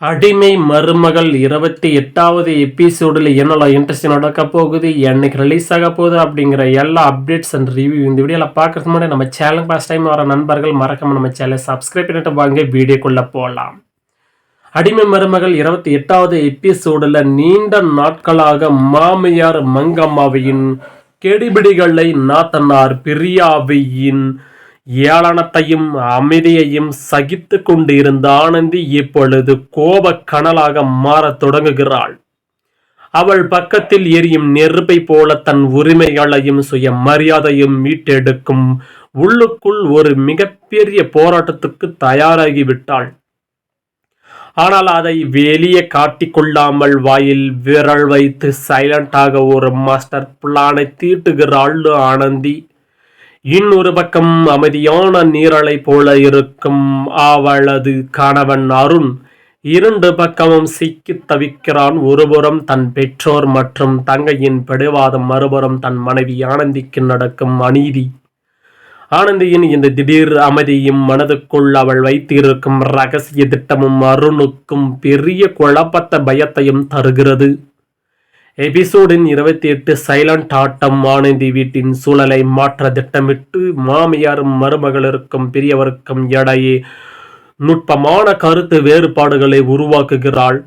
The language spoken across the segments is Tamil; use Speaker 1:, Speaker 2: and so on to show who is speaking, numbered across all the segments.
Speaker 1: அடிமை மருமகள் 28வது எபிசோடில் என்னெல்லாம் இன்ட்ரெஸ்ட் நடக்க போகுது, என்னைக்கு ரிலீஸ் ஆக போகுது அப்படிங்கிற எல்லா அப்டேட்ஸ் அண்ட் ரிவ்யூ இந்த வீடியோவில் பார்க்கறதுக்கு முன்னாடி நம்ம சேனல் ஃபர்ஸ்ட் டைம் வர நண்பர்கள் மறக்காம நம்ம சேனலை சப்ஸ்கிரைப் பண்ணிட்டு வாங்க வீடியோக்குள்ளே போகலாம். அடிமை மருமகள் 28வது எபிசோடில் நீண்ட நாட்களாக மாமியார் மங்கம்மாவையின் கெடிபிடிகளை நாத்தனார் பிரியாவையின் ஏளனத்தையும் அமைதியையும் சகித்து கொண்டிருந்த ஆனந்தி இப்பொழுது கோபக் கனலாக மாறத் தொடங்குகிறாள். அவள் பக்கத்தில் எரியும் நெருப்பை போல தன் உரிமைகளையும் சுய மரியாதையும் மீட்டெடுக்கும் உள்ளுக்குள் ஒரு மிகப்பெரிய போராட்டத்துக்கு தயாராகிவிட்டாள். ஆனால் அதை வெளியே காட்டிக்கொள்ளாமல் வாயில் விரல் வைத்து சைலண்டாக ஒரு மாஸ்டர் பிளானை தீட்டுகிறாள் ஆனந்தி. இன்னொரு பக்கம் அமைதியான நீரலை போல இருக்கும் அவளது கணவன் அருண் இரண்டு பக்கமும் சிக்கி தவிக்கிறான். ஒருபுறம் தன் பெற்றோர் மற்றும் தங்கையின் பிடிவாதம், மறுபுறம் தன் மனைவி ஆனந்திக்கு நடக்கும் அநீதி. ஆனந்தியின் இந்த திடீர் அமைதியும் மனதுக்குள் அவள் வைத்திருக்கும் ரகசிய திட்டமும் அருணுக்கும் பெரிய குழப்பத்த பயத்தையும் தருகிறது. எபிசோடின் 28 சைலண்ட் ஆட்டம். ஆனந்தி வீட்டின் சூழலை மாற்ற திட்டமிட்டு மாமியார் மருமகளிருக்கும் பெரியவருக்கும் இடையே நுட்பமான கருத்து வேறுபாடுகளை உருவாக்குகிறாள்.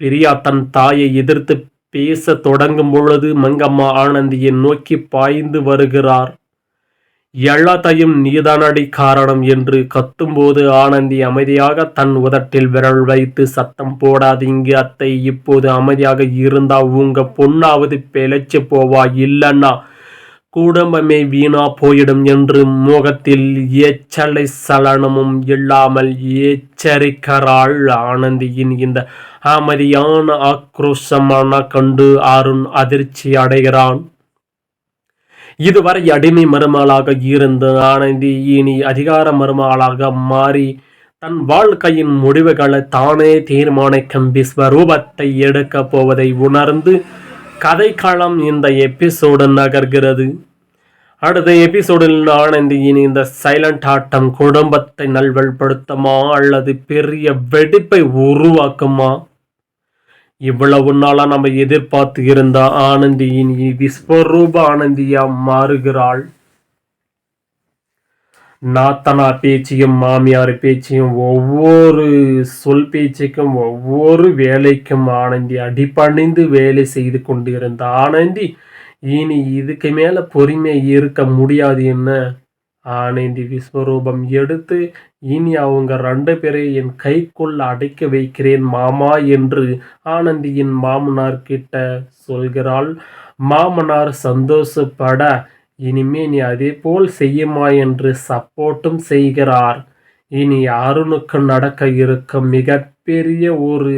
Speaker 1: பிரியா தன் தாயை எதிர்த்து பேச தொடங்கும் பொழுது மங்கம்மா ஆனந்தியை நோக்கி பாய்ந்து வருகிறார். எல்லாத்தையும் நீதானடி காரணம் என்று கத்தும்போது ஆனந்தி அமைதியாக தன் உதட்டில் விரல் வைத்து சத்தம் போடாதீங்க அத்தை, இப்போது அமைதியாக இருந்தா உங்க பொண்ணாவது பிழைச்சு போவா, இல்லைன்னா குடும்பமே வீணா போயிடும் என்று முகத்தில் எச்சலை சலனமும் இல்லாமல் எச்சரிக்கிறாள். ஆனந்தியின் இந்த அமைதியான ஆக்ரோஷமான கண்டு அருண் அதிர்ச்சி அடைகிறான். இதுவரை அடிமை மருமகளாக இருந்த ஆனந்தி இனி அதிகார மருமகளாக மாறி தன் வாழ்க்கையின் முடிவுகளை தானே தீர்மானிக்கும் விஸ்வரூபத்தை எடுக்க போவதை உணர்ந்து கதைக்களம் இந்த எபிசோடு நகர்கிறது. அடுத்த எபிசோடில் ஆனந்தியின் இந்த சைலண்ட் ஆட்டம் குடும்பத்தை நல்வழிப்படுத்துமா அல்லது பெரிய வெடிப்பை உருவாக்குமா? இவ்வளவு நாளா நம்ம எதிர்பார்த்து இருந்த ஆனந்தியின் விஸ்வரூப ஆனந்தியா மாறுகிறாள். நாத்தனா பேச்சையும் மாமியார் பேச்சையும் ஒவ்வொரு சொல் பேச்சுக்கும் ஒவ்வொரு வேலைக்கும் ஆனந்தி அடிபணிந்து வேலை செய்து கொண்டிருந்த ஆனந்தி இனி இதுக்கு மேல பொறுமை இருக்க முடியாது. என்ன ஆனந்தி விஸ்வரூபம் எடுத்து இனி அவங்க 2 பேரை என் கைக்குள் அடைக்க வைக்கிறேன் மாமா என்று ஆனந்தியின் மாமனார் கிட்ட சொல்கிறாள். மாமனார் சந்தோஷப்பட இனிமே நீ அதே போல் செய்யுமா என்று சப்போர்ட்டும் செய்கிறார். இனி அருணுக்கு நடக்க இருக்கும் மிகப்பெரிய ஒரு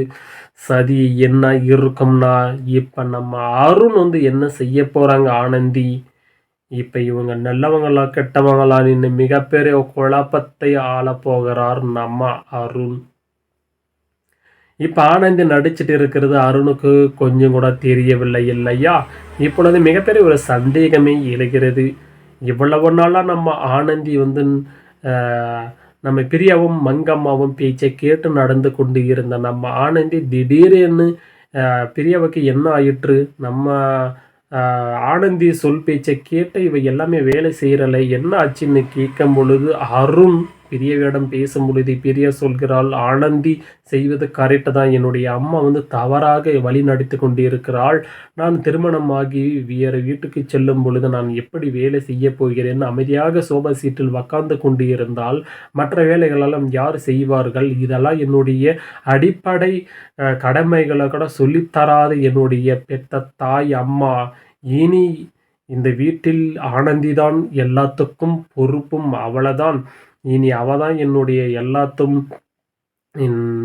Speaker 1: சதி என்ன இருக்கும்னா, இப்ப நம்ம அருண் என்ன செய்ய போறாங்க ஆனந்தி, இப்ப இவங்க நல்லவங்களா கெட்டவங்களா நின்று மிகப்பெரிய குழப்பத்தை ஆள போகிறார் நம்ம அருண். இப்ப ஆனந்தி நடிச்சிட்டு இருக்கிறது அருணுக்கு கொஞ்சம் கூட தெரியவில்லை இல்லையா? இப்பொழுது மிகப்பெரிய ஒரு சந்தேகமே எழுகிறது. இவ்வளவு நாளா நம்ம ஆனந்தி நம்ம பிரியாவும் மங்கம்மாவும் பேச்சை கேட்டு நடந்து கொண்டு இருந்த நம்ம ஆனந்தி திடீரென்னு பிரியாவுக்கு என்ன ஆயிற்று? நம்ம ஆனந்தி சொல் பேச்சை கேட்ட இவை எல்லாமே வேலை செய்யறலை, என்ன ஆச்சுன்னு கேட்கும் பொழுது அருண் பெரியவிடம் பேசும் பொழுது பிரியா சொல்கிறாள், ஆனந்தி செய்வது கரெக்டு தான், என்னுடைய அம்மா தவறாக வழி நடத்தி கொண்டு இருக்கிறாள். நான் திருமணமாகி வேறு வீட்டுக்கு செல்லும் பொழுது நான் எப்படி வேலை செய்ய போகிறேன்? அமைதியாக சோபா சீட்டில் உக்காந்து கொண்டு இருந்தால் மற்ற வேலைகளெல்லாம் யார் செய்வார்கள்? இதெல்லாம் என்னுடைய அடிப்படை கடமைகளை கூட சொல்லித்தராத என்னுடைய பெத்த தாய் அம்மா, இனி இந்த வீட்டில் ஆனந்திதான் எல்லாத்துக்கும் பொறுப்பும், அவளைதான் இனி அவதான் என்னுடைய எல்லாத்தும்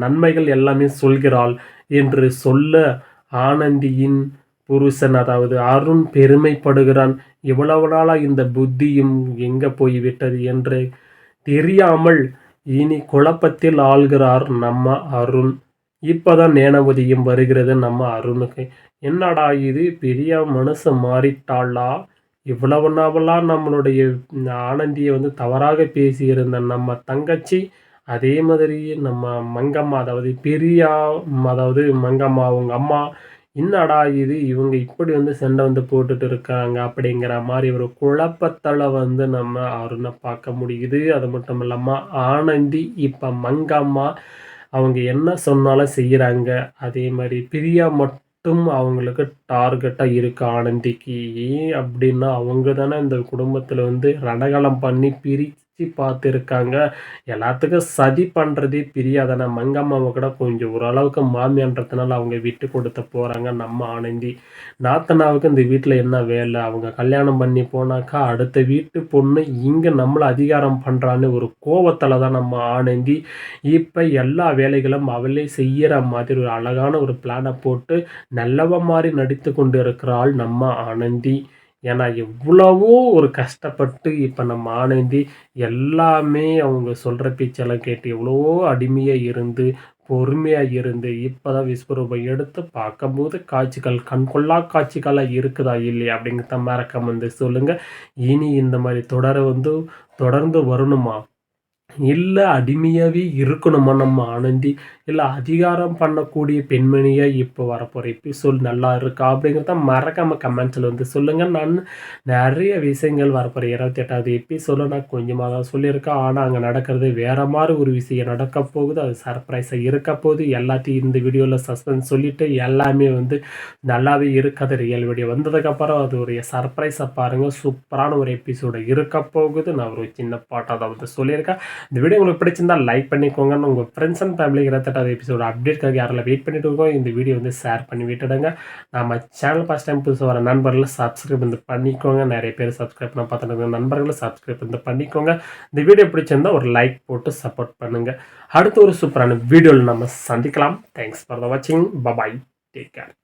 Speaker 1: நன்மைகள் எல்லாமே சொல்கிறாள் என்று சொல்ல ஆனந்தியின் புருஷன் அதாவது அருண் பெருமைப்படுகிறான். இவ்வளவு நாளா இந்த புத்தியும் எங்க போய்விட்டது என்று தெரியாமல் இனி குழப்பத்தில் ஆள்கிறார் நம்ம அருண். இப்பதான் ஞானோதயம் வருகிறது நம்ம அருணுக்கு. என்னடா இது, பெரிய மனசு மாறிட்டாளா? இவ்வளவு நாவெல்லாம் நம்மளுடைய ஆனந்தியை தவறாக பேசியிருந்த நம்ம தங்கச்சி அதே மாதிரி நம்ம மங்கம்மா, அதாவது பெரியா, அதாவது மங்கம்மா அவங்க அம்மா, "என்னடா இது இவங்க இப்படி வந்து சண்டை வந்து போட்டுட்டு இருக்காங்க." அப்படிங்கிற மாரி ஒரு குழப்பத்துல வந்து நம்ம அருண பார்க்க முடியுது. அது மட்டும் இல்லாம ஆனந்தி இப்ப மங்கம்மா அவங்க என்ன சொன்னாலும் செய்யறாங்க. அதே மாரி பிரியா மட்டும் அவங்களுக்கு டார்கெட்டா இருக்கு ஆனந்திக்கு. ஏன் அப்டின்னா, அவங்க தானே இந்த குடும்பத்தில வந்து ரணகளம் பண்ணி பிரிச்சு பார்த்துருக்காங்க. எல்லாத்துக்கும் சதி பண்றதே பிரியா தானே. மங்கம்மாவ கூட கொஞ்சம் ஓரளவுக்கு மாமியான்றதுனால அவங்க விட்டு குடுத்து போறாங்க நம்ம ஆனந்தி. நாத்தனாவுக்கு இந்த வீட்ல என்ன வேல? அவங்க கல்யாணம் பண்ணி போனாக்கா, அடுத்த வீட்டு பொண்ணு இங்க நம்மள அதிகாரம் பண்றான்னு ஒரு கோவத்தில தான் நம்ம ஆனந்தி இப்ப எல்லா வேலைகளும் அவளே செய்யற மாதிரி ஒரு அழகான ஒரு பிளான போட்டு நல்லவ மாரி நடித்து கொண்டு இருக்கிறாள் நம்ம ஆனந்தி. ஏன்னா, எவ்வளவோ ஒரு கஷ்டப்பட்டு இப்ப நம்ம ஆனந்தி எல்லாமே அவங்க சொல்ற பேச்செல்லாம் கேட்டு எவ்வளவோ அடிமையா இருந்து, பொறுமையா இருந்து, இப்பதான் விஸ்வரூபம் எடுத்து பார்க்கும்போது காட்சிகள் கண்கொள்ளா காட்சிகளா இருக்குதா? இல்லையா? அப்படிங்கிறத மறக்காம வந்து சொல்லுங்க. இனி இந்த மாரி தொடர வந்து தொடர்ந்து வரணுமா? இல்ல அடிமையாவே இருக்கணுமா நம்ம ஆனந்தி? இல்ல அதிகாரம் பண்ணக்கூடிய பெண்மணியா இப்ப வரப்போற எபிசோட் நல்லா இருக்கா? அப்படிங்கிறத மறக்காம கமெண்ட்ஸ்ல வந்து சொல்லுங்க. நான் நெறைய விஷயங்கள் வரப்போற 28வது எபிசோட்ல நான் கொஞ்சமா தான் சொல்லியிருக்கேன். ஆனா, அங்க நடக்கிறது வேற மாரி ஒரு விஷயம் நடக்க போகுது. அது சர்ப்ரைஸா இருக்க போகுது. எல்லாத்தையும் இந்த வீடியோல சஸ்பென்ஸ் சொல்லிட்டு எல்லாமே வந்து நல்லாவே இருக்காது. ரியல் வீடியோ வந்ததுக்கப்புறம் அது ஒரு சர்ப்ரைஸா பாருங்க. சூப்பரான ஒரு எபிசோடு இருக்க போகுது. நான் ஒரு சின்ன பார்ட்டா தான் வந்து சொல்லியிருக்கேன். இந்த வீடியோ உங்களுக்கு பிடிச்சிருந்தா லைக் பண்ணிக்கோங்க. உங்க ஃப்ரெண்ட்ஸ் அண்ட் ஃபேமிலிக்கு 28வது எபிசோட் அப்டேட்காக யாரெல்லாம் வெயிட் பண்ணிட்டு இருக்கோ, இந்த வீடியோ வந்து ஷேர் பண்ணி விட்டுடுங்க. நம்ம சேனல் ஃபர்ஸ்ட் டைம் புதுசா வர நண்பர்கள் சப்ஸ்கிரைப் வந்து பண்ணிக்கோங்க. நெறைய பேர் சப்ஸ்கிரைப் பண்ண பார்த்துட்டு இருக்க நண்பர்களும் சப்ஸ்கிரைப் வந்து பண்ணிக்கோங்க. இந்த வீடியோ பிடிச்சிருந்தா ஒரு லைக் போட்டு சப்போர்ட் பண்ணுங்க. அடுத்த ஒரு சூப்பரான வீடியோல நம்ம சந்திக்கலாம். தேங்க்ஸ் ஃபார் த வாட்சிங். பபாய். Take care.